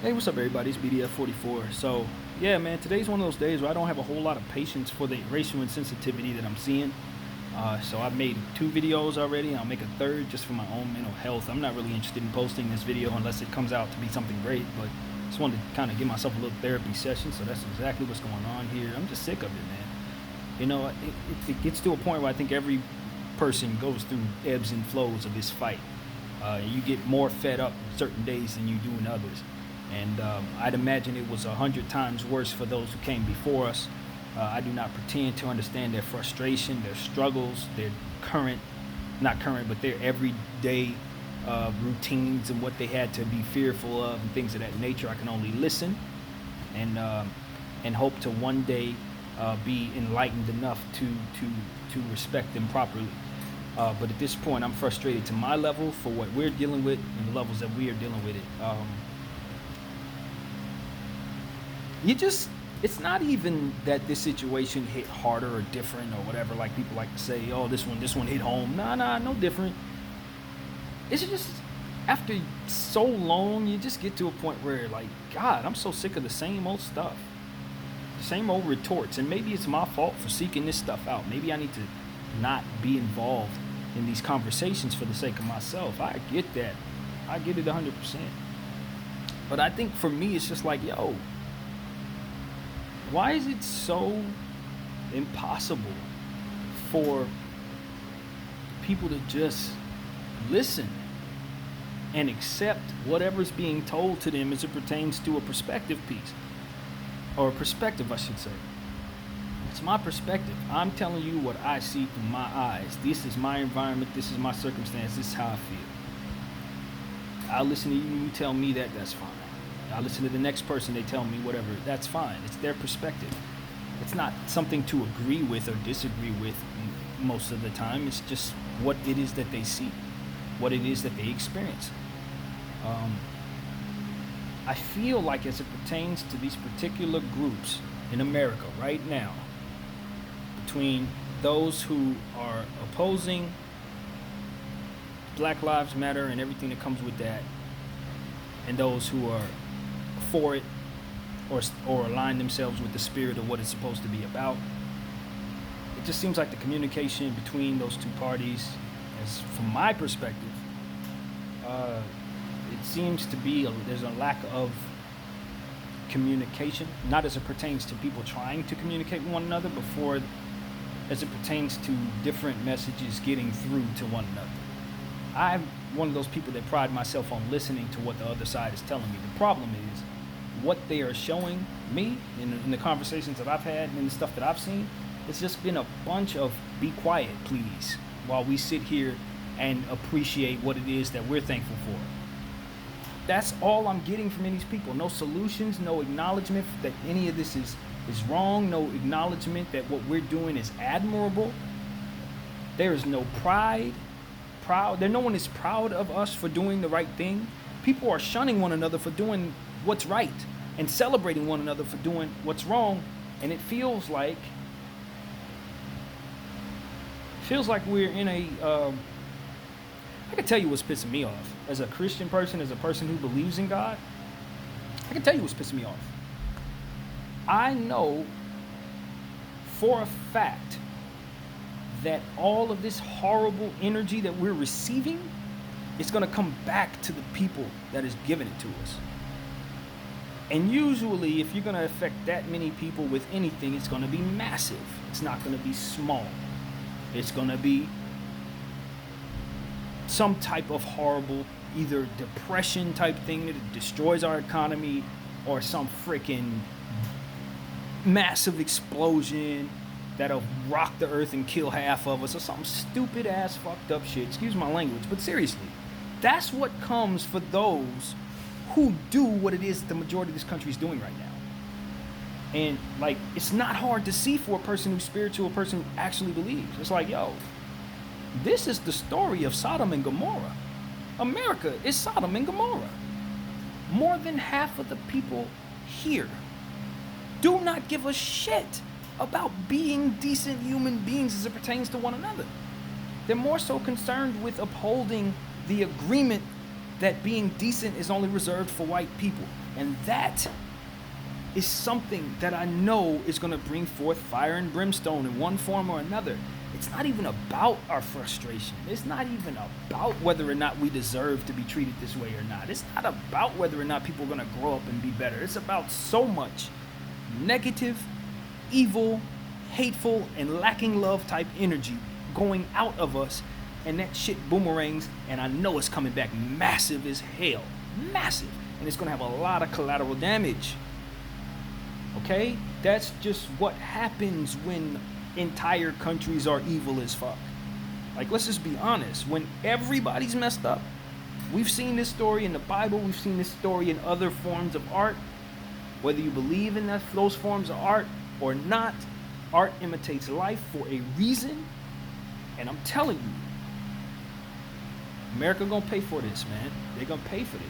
Hey, what's up, everybody? It's BDF44. So, yeah, man, today's one of those days where I don't have a whole lot of patience for the racial insensitivity that I'm seeing. So I've made 2 videos already, and I'll make a third just for my own mental health. I'm not really interested in posting this video unless it comes out to be something great, but just wanted to kind of give myself a little therapy session. So that's exactly what's going on here. I'm just sick of it, man. You know, it gets to a point where I think every person goes through ebbs and flows of this fight. You get more fed up certain days than you do in others. And I'd imagine it was 100 times worse for those who came before us. I do not pretend to understand their frustration, their struggles, their not current, but their everyday routines and what they had to be fearful of and things of that nature. I can only listen and hope to one day be enlightened enough to respect them properly. But at this point, I'm frustrated to my level for what we're dealing with and the levels that we are dealing with it. It's not even that this situation hit harder or different or whatever, like people like to say, oh, this one hit home. Nah, no different. It's just after so long, you just get to a point where, like, God, I'm so sick of the same old stuff, the same old retorts. And maybe it's my fault for seeking this stuff out. Maybe I need to not be involved in these conversations for the sake of myself. I get that. I get it 100%. But I think for me, it's just like, yo, why is it so impossible for people to just listen and accept whatever's being told to them as it pertains to a perspective piece? Or a perspective, I should say. It's my perspective. I'm telling you what I see through my eyes. This is my environment. This is my circumstance. This is how I feel. I'll listen to you. You tell me that. That's fine. I listen to the next person, they tell me whatever, that's fine. It's their perspective. It's not something to agree with or disagree with most of the time. It's just what it is that they see, what it is that they experience. I feel like as it pertains to these particular groups in America right now, between those who are opposing Black Lives Matter and everything that comes with that, and those who are for it or align themselves with the spirit of what it's supposed to be about. It just seems like the communication between those two parties, as from my perspective, it seems to be there's a lack of communication, not as it pertains to people trying to communicate with one another, but as it pertains to different messages getting through to one another. I'm one of those people that pride myself on listening to what the other side is telling me. The problem is what they are showing me in the conversations that I've had and the stuff that I've seen. It's just been a bunch of be quiet, please, while we sit here and appreciate what it is that we're thankful for. That's all I'm getting from these people. No solutions, no acknowledgement that any of this is wrong, no acknowledgement that what we're doing is admirable. There is no pride. No one is proud of us for doing the right thing. People are shunning one another for doing what's right and celebrating one another for doing what's wrong. And it feels like we're in a I can tell you what's pissing me off as a Christian person, as a person who believes in God. I can tell you what's pissing me off. I know for a fact that all of this horrible energy that we're receiving is going to come back to the people that is giving it to us. And usually, if you're going to affect that many people with anything, it's going to be massive. It's not going to be small. It's going to be some type of horrible, either depression type thing that destroys our economy, or some freaking massive explosion that'll rock the earth and kill half of us, or some stupid ass fucked up shit. Excuse my language, but seriously, that's what comes for those who do what it is the majority of this country is doing right now. And like, it's not hard to see for a person who's spiritual, a person who actually believes. It's like, yo, this is the story of Sodom and Gomorrah. America is Sodom and Gomorrah. More than half of the people here do not give a shit about being decent human beings as it pertains to one another. They're more so concerned with upholding the agreement that being decent is only reserved for white people. And that is something that I know is going to bring forth fire and brimstone in one form or another. It's not even about our frustration. It's not even about whether or not we deserve to be treated this way or not. It's not about whether or not people are going to grow up and be better. It's about so much negative, evil, hateful, and lacking love type energy going out of us, and that shit boomerangs, and I know it's coming back massive as hell. Massive. And it's going to have a lot of collateral damage. Okay? That's just what happens when entire countries are evil as fuck. Like, let's just be honest. When everybody's messed up, we've seen this story in the Bible, we've seen this story in other forms of art. Whether you believe in those forms of art or not, art imitates life for a reason. And I'm telling you, America gonna pay for this, man. They're gonna pay for this.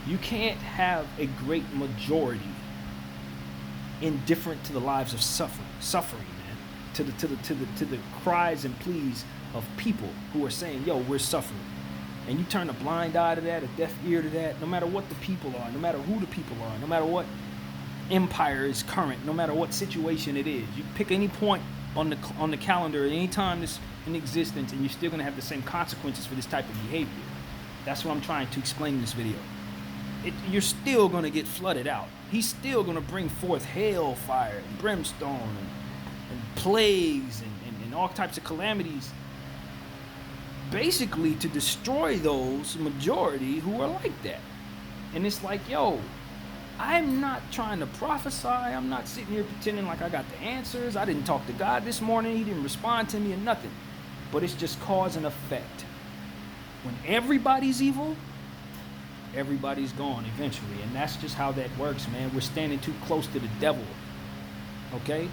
You can't have a great majority indifferent to the lives of suffering, man. To the cries and pleas of people who are saying, yo, we're suffering. And you turn a blind eye to that, a deaf ear to that, no matter what the people are, no matter who the people are, no matter what empire is current, no matter what situation it is. You pick any point on the calendar at any time that's in existence, and you're still going to have the same consequences for this type of behavior. That's what I'm trying to explain in this video. You're still going to get flooded out. He's still going to bring forth hellfire and brimstone and plagues and all types of calamities, basically to destroy those majority who are like that. And it's like, yo, I'm not trying to prophesy. I'm not sitting here pretending like I got the answers. I didn't talk to God this morning. He didn't respond to me or nothing. But it's just cause and effect. When everybody's evil, everybody's gone eventually. And that's just how that works, man. We're standing too close to the devil. Okay?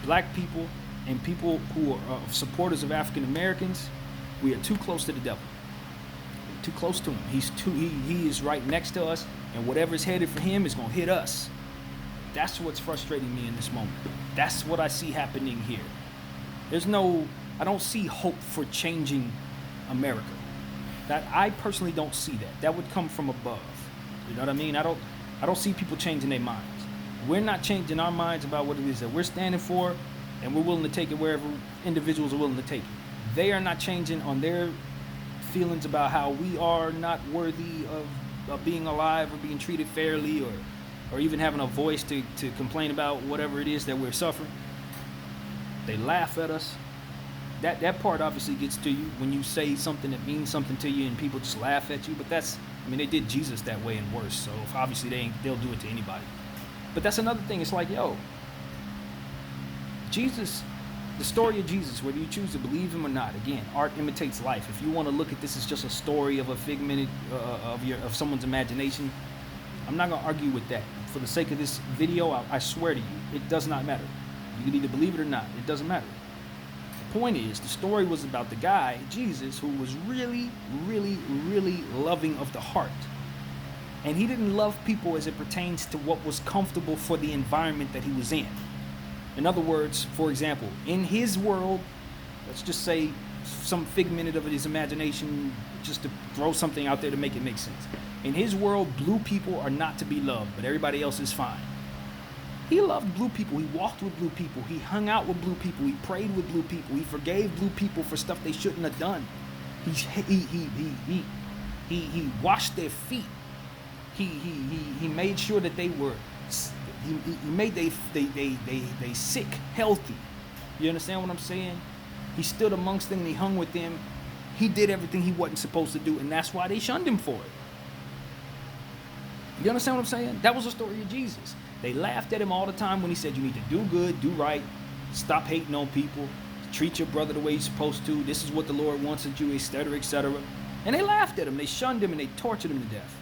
Black people and people who are supporters of African Americans, we are too close to the devil. We're too close to him. He is right next to us, and whatever's headed for him is going to hit us. That's what's frustrating me in this moment. That's what I see happening here. I don't see hope for changing America. That I personally don't see that. That would come from above. You know what I mean? I don't see people changing their minds. We're not changing our minds about what it is that we're standing for, and we're willing to take it wherever individuals are willing to take it. They are not changing on their feelings about how we are not worthy of being alive or being treated fairly, or even having a voice to complain about whatever it is that we're suffering. They laugh at us. That part obviously gets to you when you say something that means something to you and people just laugh at you. But they did Jesus that way and worse. So obviously they'll do it to anybody. But that's another thing. It's like, yo, Jesus, the story of Jesus, whether you choose to believe him or not, again, art imitates life. If you want to look at this as just a story of a figment of someone's imagination, I'm not going to argue with that. For the sake of this video, I swear to you, it does not matter. You can either believe it or not. It doesn't matter. The point is, the story was about the guy, Jesus, who was really, really, really loving of the heart. And he didn't love people as it pertains to what was comfortable for the environment that he was in. In other words, for example, in his world, let's just say some figment of his imagination, just to throw something out there to make it make sense. In his world, blue people are not to be loved, but everybody else is fine. He loved blue people. He walked with blue people. He hung out with blue people. He prayed with blue people. He forgave blue people for stuff they shouldn't have done. He washed their feet. He made sure that they were. He made they sick healthy. You understand what I'm saying? He stood amongst them and he hung with them. He did everything he wasn't supposed to do, and that's why they shunned him for it. You understand what I'm saying? That was the story of Jesus. They laughed at him all the time when he said, you need to do good, do right, stop hating on people, treat your brother the way you're supposed to, this is what the Lord wants of you, etc., etc. And they laughed at him, they shunned him, and they tortured him to death.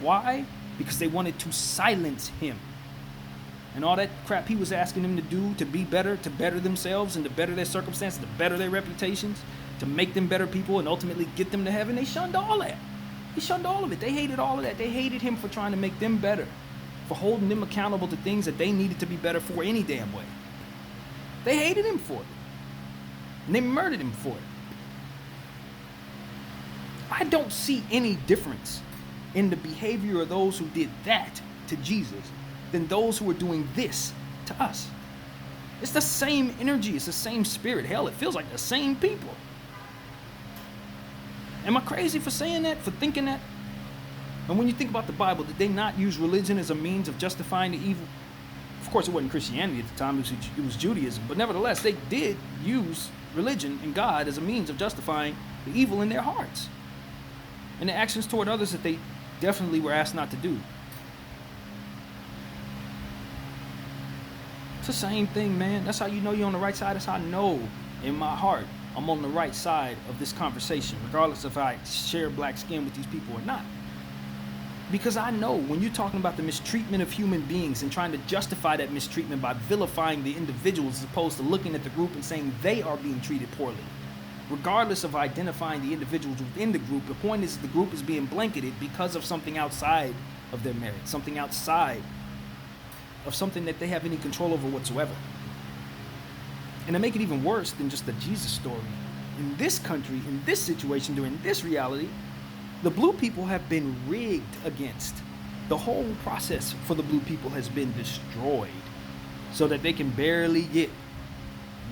Why? Because they wanted to silence him. And all that crap he was asking them to do to be better, to better themselves and to better their circumstances, to better their reputations, to make them better people and ultimately get them to heaven, they shunned all that. He shunned all of it. They hated all of that. They hated him for trying to make them better, for holding them accountable to things that they needed to be better for any damn way. They hated him for it. And they murdered him for it. I don't see any difference in the behavior of those who did that to Jesus than those who are doing this to us. It's the same energy. It's the same spirit. Hell, it feels like the same people. Am I crazy for saying that, for thinking that? And when you think about the Bible, did they not use religion as a means of justifying the evil? Of course, it wasn't Christianity at the time. It was Judaism. But nevertheless, they did use religion and God as a means of justifying the evil in their hearts and the actions toward others that they definitely were asked not to do. It's the same thing, man. That's how you know you're on the right side. That's how I know in my heart I'm on the right side of this conversation, regardless if I share black skin with these people or not. Because I know when you're talking about the mistreatment of human beings and trying to justify that mistreatment by vilifying the individuals as opposed to looking at the group and saying they are being treated poorly, regardless of identifying the individuals within the group, the point is the group is being blanketed because of something outside of their merit, something outside of something that they have any control over whatsoever. And to make it even worse than just the Jesus story, in this country, in this situation, during this reality, the blue people have been rigged against. The whole process for the blue people has been destroyed so that they can barely get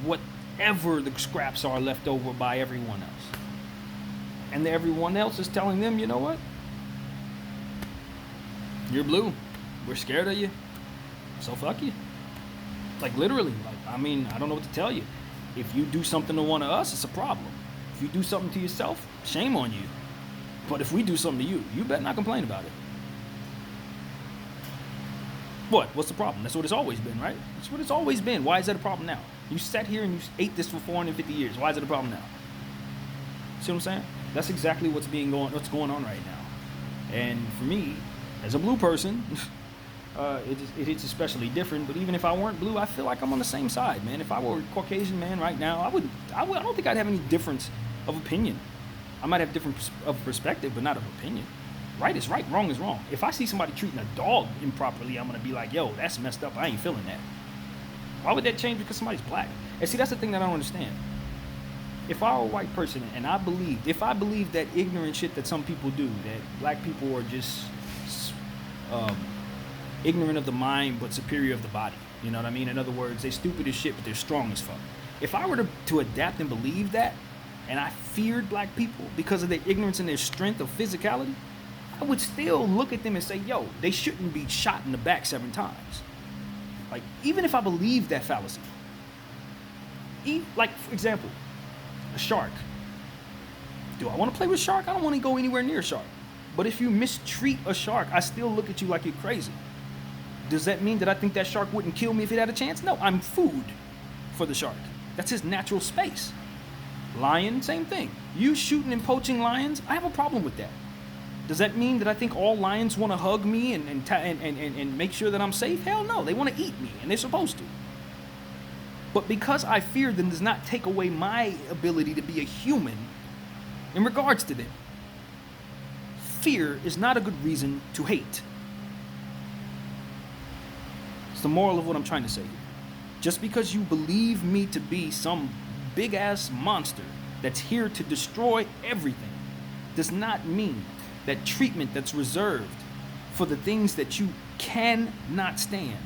whatever the scraps are left over by everyone else. And everyone else is telling them, you know what? You're blue. We're scared of you. So fuck you. Like literally, I don't know what to tell you. If you do something to one of us, it's a problem. If you do something to yourself, shame on you. But if we do something to you, you better not complain about it. What's the problem? That's what it's always been, right? That's what it's always been. Why is that a problem now? You sat here and you ate this for 450 years. Why is it a problem now? See what I'm saying? That's exactly what's going on right now. And for me, as a blue person, it hits especially different. But even if I weren't blue, I feel like I'm on the same side, man. If I were a Caucasian man right now, I don't think I'd have any difference of opinion. I might have different of perspective, but not of opinion. Right is right, wrong is wrong. If I see somebody treating a dog improperly, I'm gonna be like, yo, that's messed up. I ain't feeling that. Why would that change because somebody's black? And see, that's the thing that I don't understand. If I were a white person and I believed that ignorant shit that some people do, that black people are just ignorant of the mind but superior of the body. You know what I mean? In other words, they're stupid as shit but they're strong as fuck. If I were to adapt and believe that, and I feared black people because of their ignorance and their strength of physicality, I would still look at them and say, yo, they shouldn't be shot in the back 7 times. Like, even if I believe that fallacy. Like, for example, a shark. Do I want to play with a shark? I don't want to go anywhere near a shark. But if you mistreat a shark, I still look at you like you're crazy. Does that mean that I think that shark wouldn't kill me if it had a chance? No, I'm food for the shark. That's his natural space. Lion, same thing. You shooting and poaching lions, I have a problem with that. Does that mean that I think all lions want to hug me and make sure that I'm safe? Hell no, they want to eat me, and they're supposed to. But because I fear them does not take away my ability to be a human in regards to them. Fear is not a good reason to hate. It's the moral of what I'm trying to say here. Just because you believe me to be some big-ass monster that's here to destroy everything does not mean that treatment that's reserved for the things that you cannot stand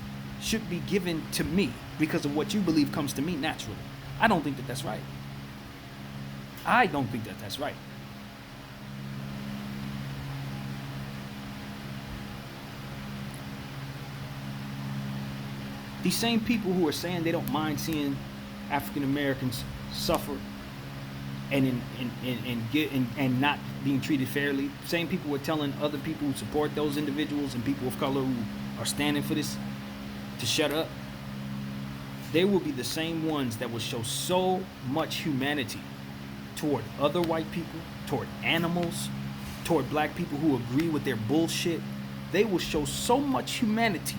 should be given to me because of what you believe comes to me naturally. I don't think that that's right. I don't think that that's right. These same people who are saying they don't mind seeing African Americans suffer and not being treated fairly, same people who are telling other people who support those individuals and people of color who are standing for this to shut up, they will be the same ones that will show so much humanity toward other white people, toward animals, toward black people who agree with their bullshit. They will show so much humanity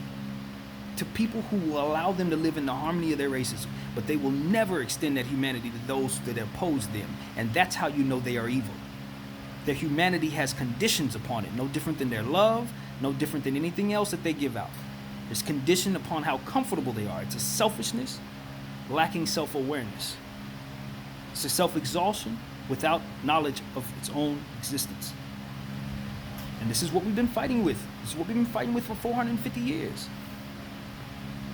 to people who will allow them to live in the harmony of their races, but they will never extend that humanity to those that oppose them. And that's how you know they are evil. Their humanity has conditions upon it, no different than their love, no different than anything else that they give out. It's conditioned upon how comfortable they are. It's a selfishness, lacking self-awareness. It's a self-exhaustion, without knowledge of its own existence. And this is what we've been fighting with. This is what we've been fighting with for 450 years.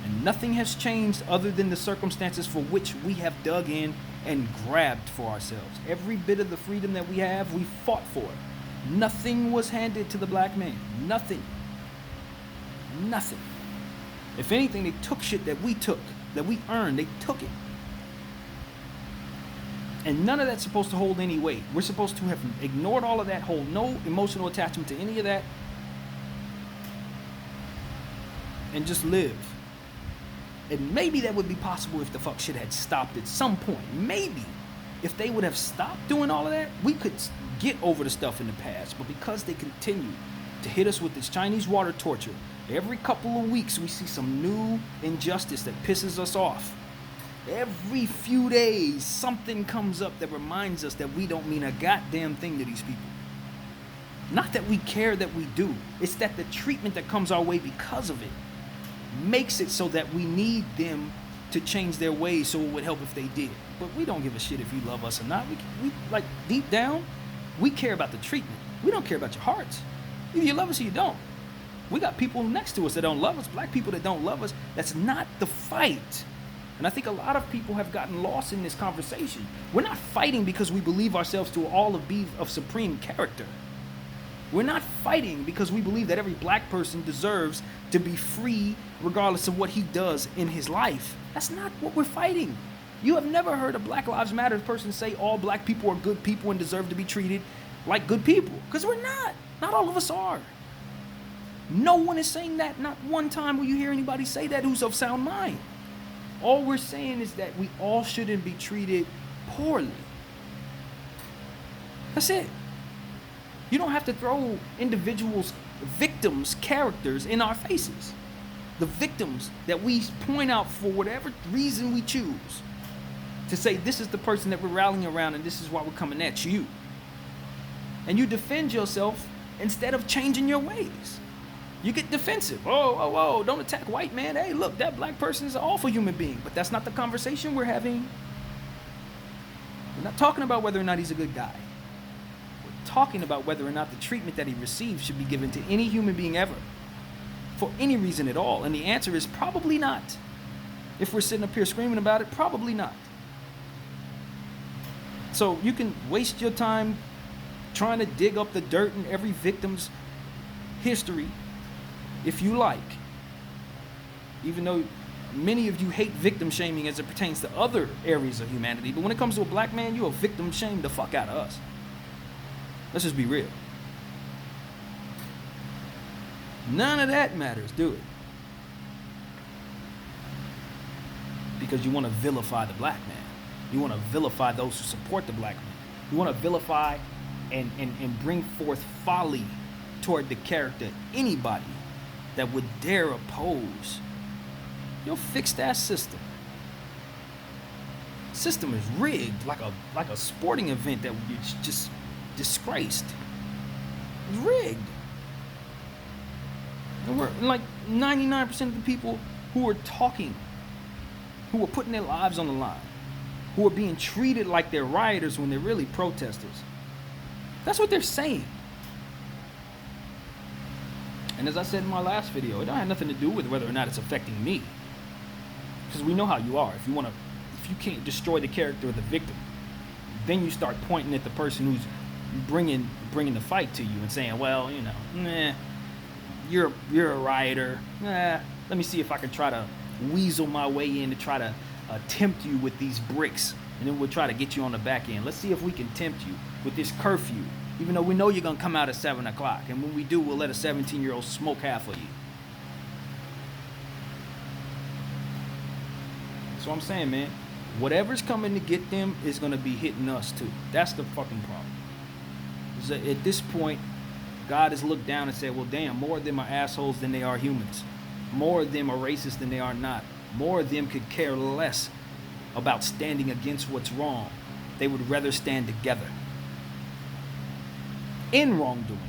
And nothing has changed other than the circumstances for which we have dug in and grabbed for ourselves. Every bit of the freedom that we have, we fought for. Nothing was handed to the black man. Nothing. Nothing. If anything, they took shit that we took, that we earned. They took it. And none of that's supposed to hold any weight. We're supposed to have ignored all of that, hold no emotional attachment to any of that, and just live. And maybe that would be possible if the fuck shit had stopped at some point. Maybe. If they would have stopped doing all of that, we could get over the stuff in the past. But because they continue to hit us with this Chinese water torture, every couple of weeks we see some new injustice that pisses us off. Every few days, something comes up that reminds us that we don't mean a goddamn thing to these people. Not that we care that we do. It's that the treatment that comes our way because of it makes it so that we need them to change their ways, so it would help if they did. But we don't give a shit if you love us or not. We like, deep down, we care about the treatment. We don't care about your hearts. Either you love us or you don't. We got people next to us that don't love us, black people that don't love us. That's not the fight. And I think a lot of people have gotten lost in this conversation. We're not fighting because we believe ourselves to all of be of supreme character. We're not fighting because we believe that every black person deserves to be free regardless of what he does in his life. That's not what we're fighting. You have never heard a Black Lives Matter person say all black people are good people and deserve to be treated like good people. Because we're not. Not all of us are. No one is saying that. Not one time will you hear anybody say that who's of sound mind. All we're saying is that we all shouldn't be treated poorly. That's it. You don't have to throw individuals, victims, characters in our faces. The victims that we point out for whatever reason we choose to say this is the person that we're rallying around and this is why we're coming at you. And you defend yourself instead of changing your ways. You get defensive. Oh, don't attack white man. Hey, look, that black person is an awful human being. But that's not the conversation we're having. We're not talking about whether or not he's a good guy. We're talking about whether or not the treatment that he receives should be given to any human being ever. For any reason at all. And the answer is probably not. If we're sitting up here screaming about it, probably not. So you can waste your time trying to dig up the dirt in every victim's history if you like. Even though many of you hate victim shaming as it pertains to other areas of humanity. But when it comes to a black man, you're a victim shame the fuck out of us. Let's just be real. None of that matters, do it? Because you want to vilify the black man. You want to vilify those who support the black man. You want to vilify and bring forth folly toward the character anybody that would dare oppose your fixed ass system. System is rigged like a sporting event that is just disgraced. It's rigged. And we're like 99% of the people who are talking, who are putting their lives on the line, who are being treated like they're rioters when they're really protesters. That's what they're saying. And as I said in my last video, it don't have nothing to do with whether or not it's affecting me. Because we know how you are. If you can't destroy the character of the victim, then you start pointing at the person who's bringing the fight to you and saying, well, you're a rioter. Let me see if I can try to weasel my way in to try to tempt you with these bricks, and then we'll try to get you on the back end. Let's see if we can tempt you with this curfew, even though we know you're gonna come out at 7 o'clock, and when we do, we'll let a 17-year-old smoke half of you. So I'm saying, man, whatever's coming to get them is gonna be hitting us too. That's the fucking problem. At this point, God has looked down and said, well, damn, more of them are assholes than they are humans. More of them are racist than they are not. More of them could care less about standing against what's wrong. They would rather stand together in wrongdoing,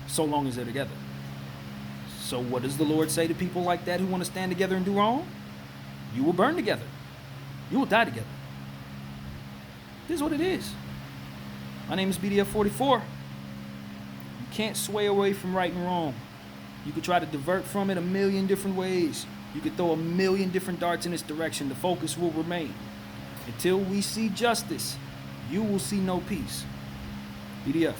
so long as they're together. So what does the Lord say to people like that who want to stand together and do wrong? You will burn together. You will die together. This is what it is. My name is BDF44. You can't sway away from right and wrong. You could try to divert from it a million different ways. You could throw a million different darts in its direction. The focus will remain. Until we see justice, you will see no peace. BDF.